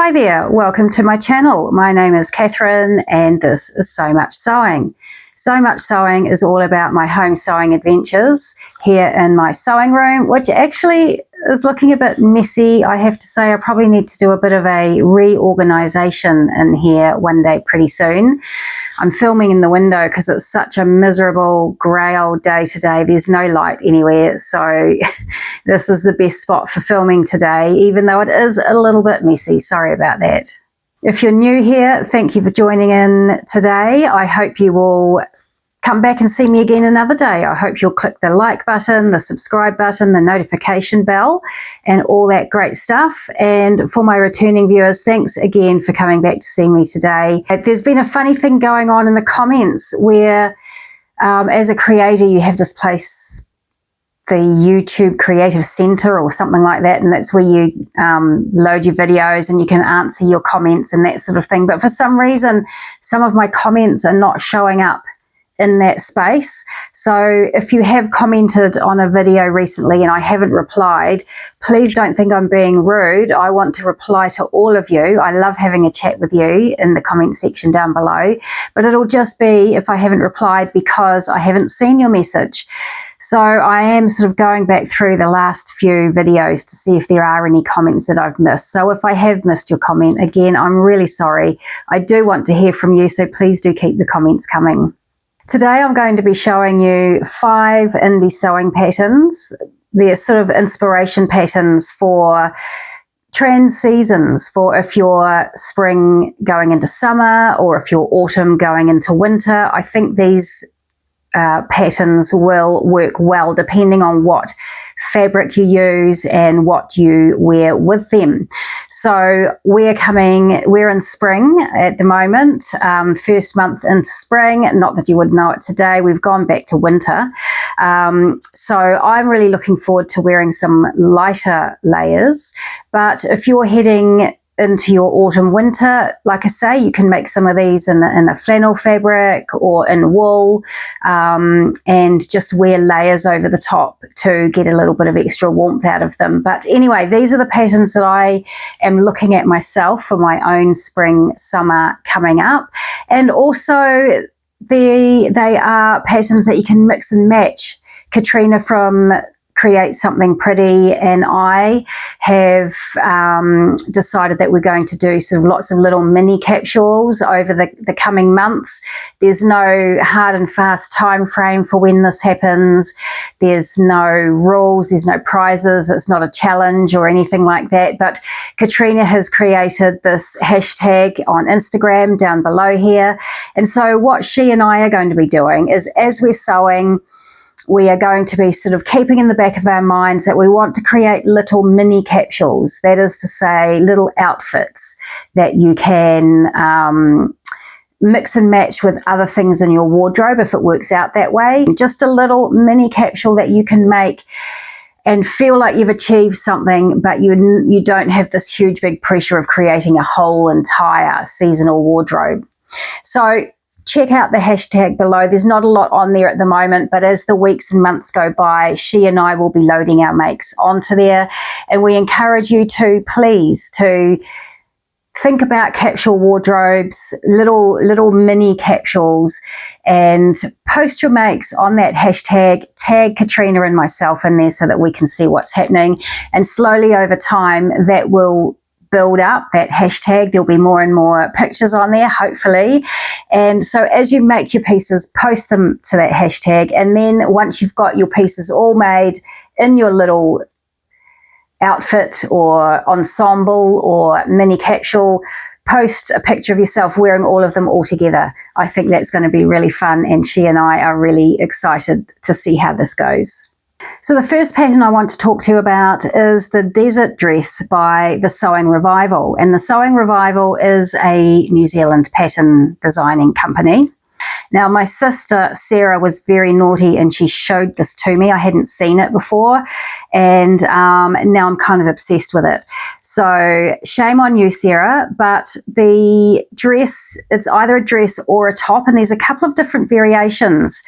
Hi there, welcome to my channel. My name is Catherine and this is So Much Sewing. So Much Sewing is all about my home sewing adventures here in my sewing room, which actually is looking a bit messy. I have to say I probably need to do a bit of a reorganization in here one day pretty soon. I'm filming in the window because it's such a miserable grey old day today. There's no light anywhere, so this is the best spot for filming today, even though it is a little bit messy. Sorry about that. If you're new here, thank you for joining in today. I hope you will come back and see me again another day. I hope you'll click the like button, the subscribe button, the notification bell, and all that great stuff. And for my returning viewers, thanks again for coming back to see me today. There's been a funny thing going on in the comments where as a creator, you have this place, the YouTube Creative Center or something like that, and that's where you load your videos and you can answer your comments and that sort of thing. But for some reason, some of my comments are not showing up in that space. So if you have commented on a video recently and I haven't replied, please don't think I'm being rude. I want to reply to all of you. I love having a chat with you in the comment section down below, but it'll just be if I haven't replied because I haven't seen your message. So I am sort of going back through the last few videos to see if there are any comments that I've missed. So if I have missed your comment, again, I'm really sorry. I do want to hear from you, so please do keep the comments coming. Today I'm going to be showing you 5 indie sewing patterns. They're sort of inspiration patterns for trans seasons, for if you're spring going into summer or if you're autumn going into winter. I think these patterns will work well depending on what fabric you use and what you wear with them. So we're in spring at the moment, first month into spring. Not that you would know it today, we've gone back to winter. So I'm really looking forward to wearing some lighter layers. But if you're heading into your autumn winter, like I say, you can make some of these in a flannel fabric or in wool, and just wear layers over the top to get a little bit of extra warmth out of them. But anyway, these are the patterns that I am looking at myself for my own spring summer coming up. And also they are patterns that you can mix and match. Katrina from Create Something Pretty and I have decided that we're going to do sort of lots of little mini capsules over the coming months. There's no hard and fast time frame for when this happens. There's no rules, there's no prizes, it's not a challenge or anything like that. But Katrina has created this hashtag on Instagram down below here. And so what she and I are going to be doing is, as we're sewing, we are going to be sort of keeping in the back of our minds that we want to create little mini capsules. That is to say, little outfits that you can mix and match with other things in your wardrobe if it works out that way. Just a little mini capsule that you can make and feel like you've achieved something, but you don't have this huge big pressure of creating a whole entire seasonal wardrobe. So check out the hashtag below. There's not a lot on there at the moment, but as the weeks and months go by, she and I will be loading our makes onto there. And we encourage you to please to think about capsule wardrobes, little mini capsules, and post your makes on that hashtag. Tag Katrina and myself in there so that we can see what's happening. And slowly over time, that will build up, that hashtag. There'll be more and more pictures on there, hopefully. And so as you make your pieces, post them to that hashtag. And then once you've got your pieces all made in your little outfit or ensemble or mini capsule, post a picture of yourself wearing all of them all together. I think that's going to be really fun, and she and I are really excited to see how this goes. So the first pattern I want to talk to you about is the Desert Dress by the Sewing Revival. And the Sewing Revival is a New Zealand pattern designing company. Now, my sister Sarah was very naughty and she showed this to me. I hadn't seen it before, and now I'm kind of obsessed with it. So shame on you, Sarah, but the dress, it's either a dress or a top, and there's a couple of different variations.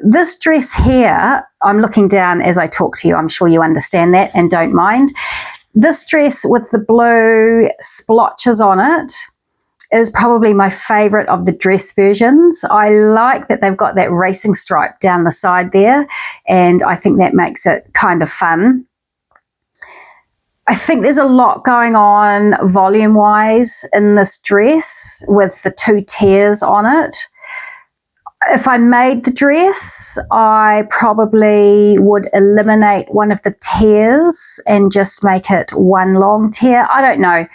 This dress here, I'm looking down as I talk to you, I'm sure you understand that and don't mind. This dress with the blue splotches on it is probably my favorite of the dress versions. I like that they've got that racing stripe down the side there, and I think that makes it kind of fun. I think there's a lot going on volume-wise in this dress with the 2 tiers on it. If I made the dress, I probably would eliminate one of the tiers and just make it one long tier. I don't know.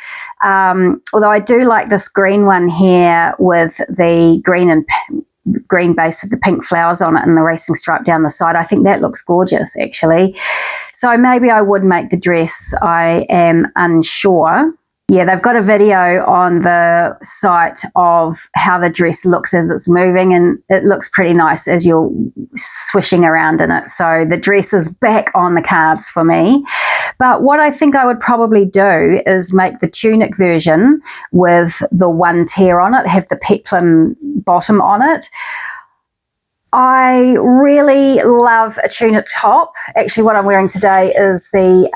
Although I do like this green one here with the green base with the pink flowers on it and the racing stripe down the side. I think that looks gorgeous, actually. So maybe I would make the dress. I am unsure. Yeah, they've got a video on the site of how the dress looks as it's moving, and it looks pretty nice as you're swishing around in it. So the dress is back on the cards for me. But what I think I would probably do is make the tunic version with the 1 tier on it, have the peplum bottom on it. I really love a tunic top. Actually, what I'm wearing today is the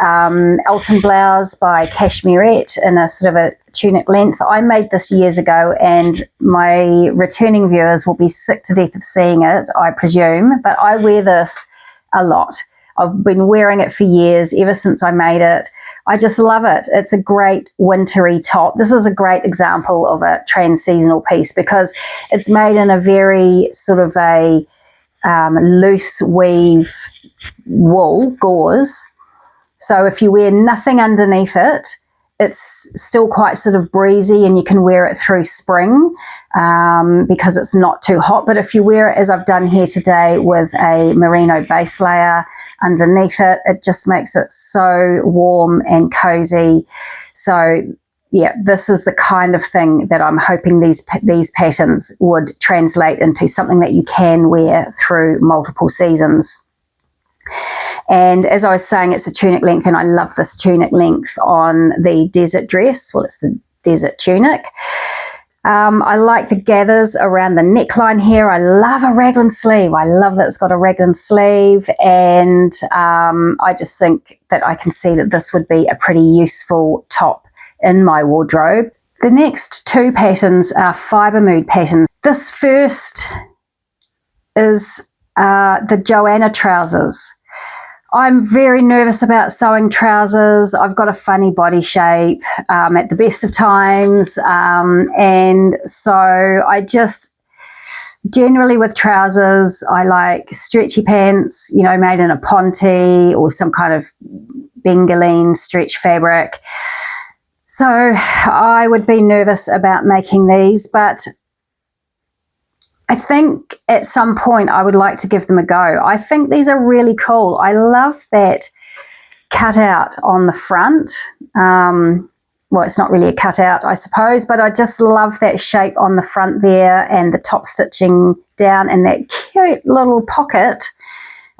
Elton blouse by Cashmerette in a sort of a tunic length. I made this years ago, and my returning viewers will be sick to death of seeing it, I presume. But I wear this a lot. I've been wearing it for years, ever since I made it. I just love it. It's a great wintry top. This is a great example of a trans-seasonal piece because it's made in a very sort of a loose weave wool gauze. So if you wear nothing underneath it, it's still quite sort of breezy, and you can wear it through spring because it's not too hot. But if you wear it, as I've done here today, with a merino base layer underneath it, it just makes it so warm and cozy. So yeah, this is the kind of thing that I'm hoping these patterns would translate into something that you can wear through multiple seasons. And as I was saying, it's a tunic length, and I love this tunic length on the desert dress. Well, it's the desert tunic. I like the gathers around the neckline here. I love a raglan sleeve. I love that it's got a raglan sleeve, and I just think that I can see that this would be a pretty useful top in my wardrobe. The next 2 patterns are fibre mood patterns. This first is the Johanna trousers. I'm very nervous about sewing trousers. I've got a funny body shape at the best of times, and so I just generally with trousers, I like stretchy pants, you know, made in a ponte or some kind of bengaline stretch fabric. So I would be nervous about making these, but I think at some point I would like to give them a go. I think these are really cool. I love that cutout on the front. Well, it's not really a cutout, I suppose, but I just love that shape on the front there, and the top stitching down, and that cute little pocket.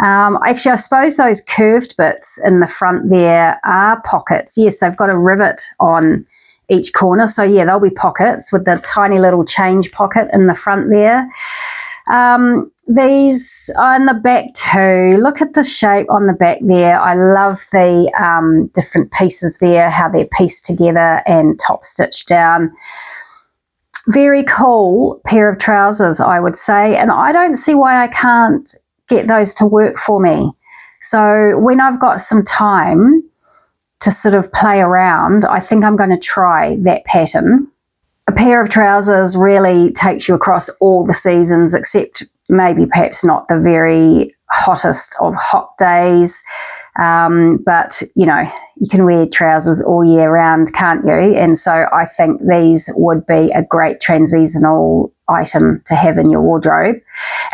Actually, I suppose those curved bits in the front there are pockets. Yes, they've got a rivet on each corner. So yeah, they'll be pockets with the tiny little change pocket in the front there. These are in the back too. Look at the shape on the back there. I love the different pieces there, how they're pieced together and top stitched down. Very cool pair of trousers, I would say, and I don't see why I can't get those to work for me. So when I've got some time to sort of play around, I think I'm going to try that pattern. A pair of trousers really takes you across all the seasons, except maybe perhaps not the very hottest of hot days. But, you know, you can wear trousers all year round, can't you? And so I think these would be a great transitional item to have in your wardrobe.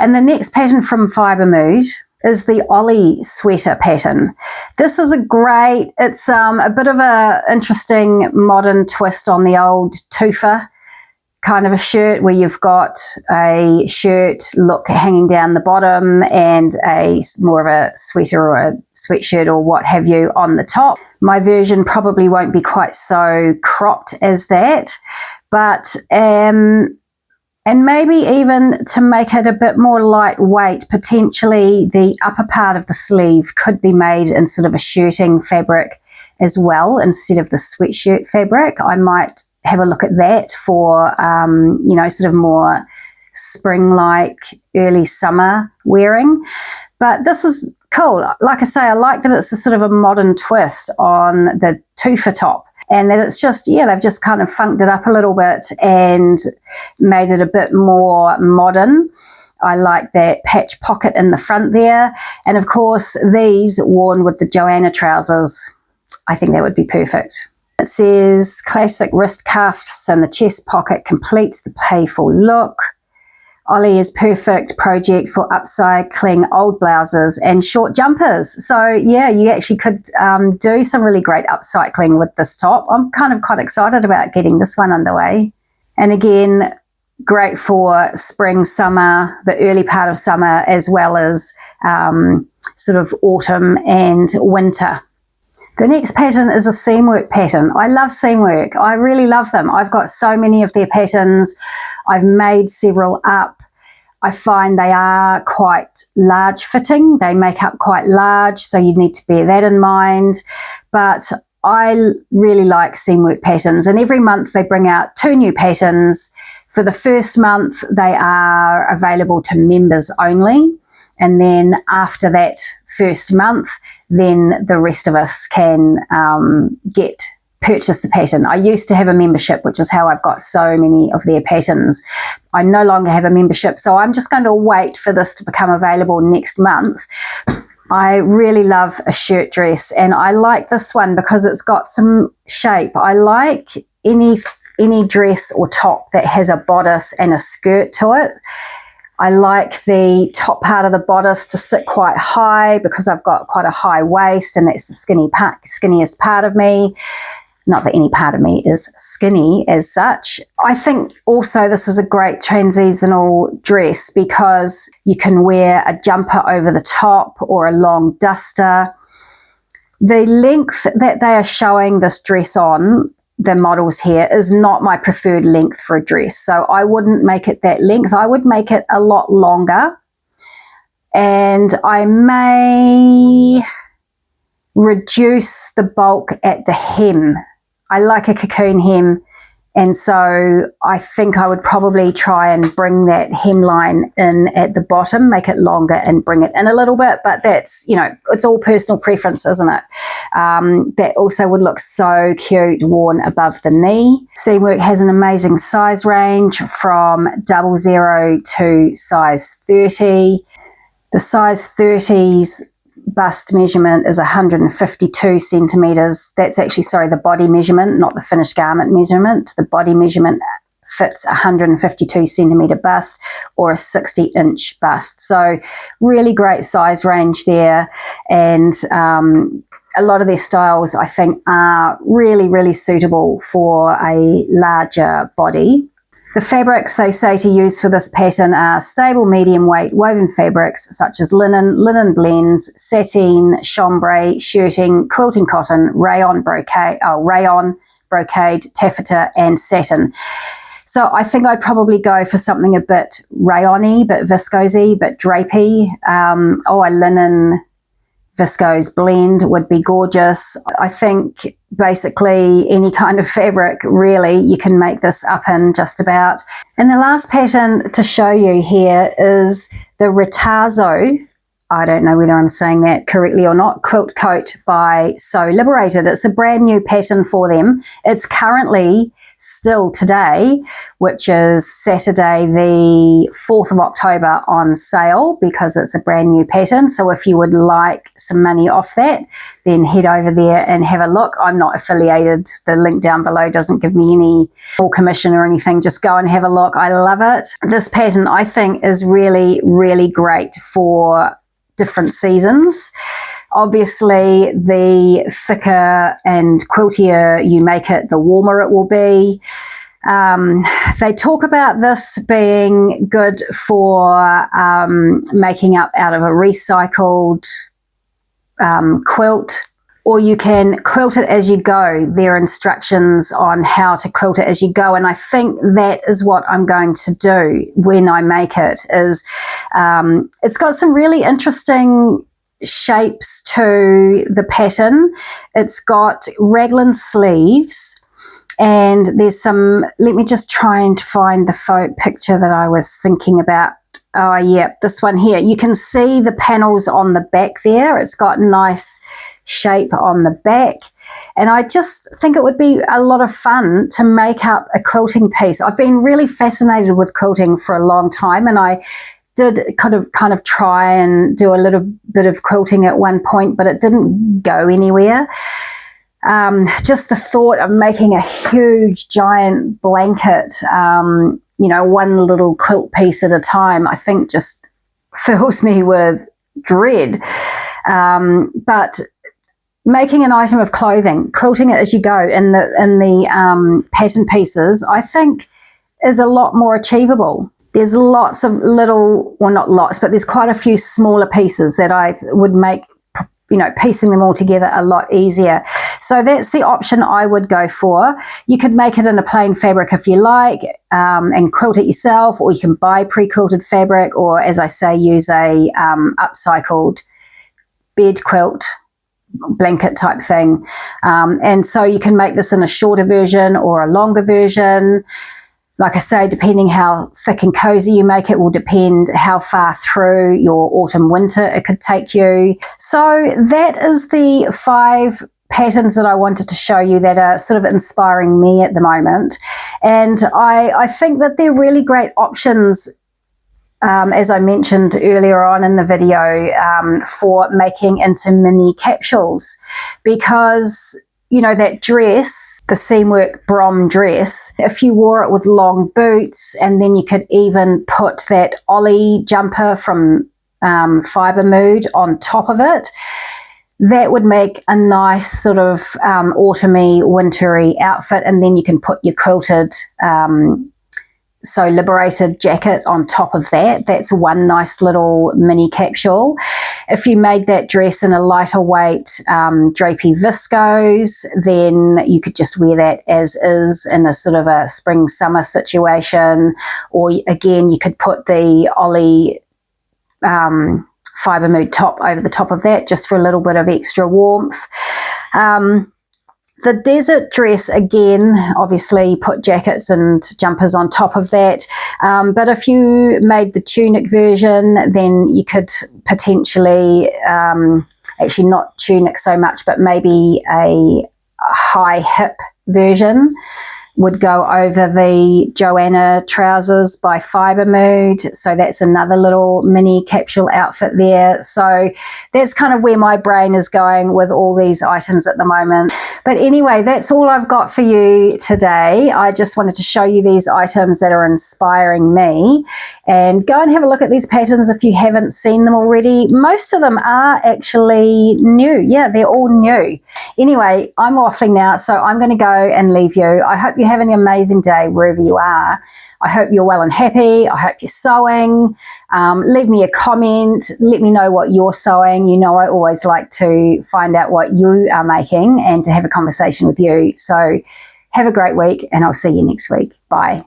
And the next pattern from Fibre Mood is the Ollie sweater pattern. This is it's a bit of a interesting modern twist on the old tufa kind of a shirt, where you've got a shirt look hanging down the bottom and a more of a sweater or a sweatshirt or what have you on the top. My version probably won't be quite so cropped as that, but and maybe even to make it a bit more lightweight, potentially the upper part of the sleeve could be made in sort of a shirting fabric as well instead of the sweatshirt fabric. I might have a look at that for, you know, sort of more spring-like, early summer wearing. But this is cool. Like I say, I like that it's a sort of a modern twist on the tufa top, and that it's just, yeah, they've just kind of funked it up a little bit and made it a bit more modern. I like that patch pocket in the front there. And of course, these worn with the Johanna trousers, I think that would be perfect. It says classic wrist cuffs and the chest pocket completes the playful look. Ollie is perfect project for upcycling old blouses and short jumpers. So yeah, you actually could do some really great upcycling with this top. I'm kind of quite excited about getting this one underway. And again, great for spring, summer, the early part of summer, as well as sort of autumn and winter. The next pattern is a Seamwork pattern. I love Seamwork. I really love them. I've got so many of their patterns. I've made several up. I find they are quite large fitting. They make up quite large, so you need to bear that in mind. But I really like Seamwork patterns, and every month they bring out 2 new patterns. For the first month, they are available to members only. And then after that first month, then the rest of us can purchase the pattern. I used to have a membership, which is how I've got so many of their patterns. I no longer have a membership, so I'm just going to wait for this to become available next month. I really love a shirt dress, and I like this one because it's got some shape. I like any dress or top that has a bodice and a skirt to it. I like the top part of the bodice to sit quite high because I've got quite a high waist, and that's the skinniest part of me. Not that any part of me is skinny as such. I think also this is a great transitional dress because you can wear a jumper over the top or a long duster. The length that they are showing this dress on, the models here, is not my preferred length for a dress. So I wouldn't make it that length. I would make it a lot longer. And I may reduce the bulk at the hem. I like a cocoon hem, and so I think I would probably try and bring that hemline in at the bottom, make it longer and bring it in a little bit, but that's, you know, it's all personal preference, isn't it? That also would look so cute worn above the knee. Seamwork has an amazing size range from 00 to size 30. The size 30's bust measurement is 152 centimeters. That's actually, sorry, the body measurement, not the finished garment measurement. The body measurement fits 152 centimeter bust or a 60-inch bust. So really great size range there. And a lot of their styles, I think, are really, really suitable for a larger body. The fabrics they say to use for this pattern are stable medium weight woven fabrics such as linen, linen blends, sateen, chambray, shirting, quilting cotton, rayon, brocade, taffeta and satin. So I think I'd probably go for something a bit rayon-y, bit viscose-y, bit drapey. A linen viscose blend would be gorgeous. I think basically any kind of fabric, really, you can make this up in just about. And the last pattern to show you here is the Retazo, I don't know whether I'm saying that correctly or not, quilt coat by So Liberated. It's a brand new pattern for them. It's currently still today, which is Saturday the 4th of October, on sale because it's a brand new pattern. So if you would like some money off that, then head over there and have a look. I'm not affiliated. The link down below doesn't give me any full commission or anything. Just go and have a look. I love it. This pattern, I think, is really, really great for different seasons. Obviously, the thicker and quiltier you make it, the warmer it will be. They talk about this being good for making up out of a recycled quilt, or you can quilt it as you go. There are instructions on how to quilt it as you go, and I think that is what I'm going to do when I make it. Is it's got some really interesting shapes to the pattern. It's got raglan sleeves, and there's some, let me just try and find the picture that I was thinking about. Oh yeah, this one here. You can see the panels on the back there. It's got nice shape on the back, and I just think it would be a lot of fun to make up a quilting piece. I've been really fascinated with quilting for a long time, and I did kind of try and do a little bit of quilting at one point, but it didn't go anywhere. Just the thought of making a huge giant blanket, one little quilt piece at a time, I think just fills me with dread. But making an item of clothing, quilting it as you go in the pattern pieces, I think is a lot more achievable. There's lots of little, well, not lots, but there's quite a few smaller pieces that I would make, piecing them all together a lot easier. So that's the option I would go for. You could make it in a plain fabric if you like, and quilt it yourself, or you can buy pre-quilted fabric, or as I say, use a upcycled bed quilt blanket type thing. And so you can make this in a shorter version or a longer version. Like I say, depending how thick and cozy you make it will depend how far through your autumn winter it could take you. So that is the 5 patterns that I wanted to show you that are sort of inspiring me at the moment. And I think that they're really great options, as I mentioned earlier on in the video, for making into mini capsules, because that dress, the Seamwork Brom dress, if you wore it with long boots, and then you could even put that Ollie jumper from Fibre Mood on top of it, that would make a nice sort of autumny, wintry outfit. And then you can put your quilted So Liberated jacket on top of that. That's one nice little mini capsule. If you made that dress in a lighter weight drapey viscose, then you could just wear that as is in a sort of a spring summer situation. Or again, you could put the Ollie Fibre Mood top over the top of that just for a little bit of extra warmth. The desert dress, again, obviously put jackets and jumpers on top of that. But if you made the tunic version, then you could potentially, actually not tunic so much, but maybe a high hip version would go over the Johanna trousers by Fibre Mood. So that's another little mini capsule outfit there. So that's kind of where my brain is going with all these items at the moment. But anyway, that's all I've got for you today. I just wanted to show you these items that are inspiring me, and go and have a look at these patterns if you haven't seen them already. Most of them are actually new. Yeah, they're all new. Anyway, I'm waffling now, so I'm going to go and leave you. I hope you have an amazing day wherever you are. I hope you're well and happy. I hope you're sewing. Leave me a comment. Let me know what you're sewing. I always like to find out what you are making and to have a conversation with you. So have a great week, and I'll see you next week. Bye.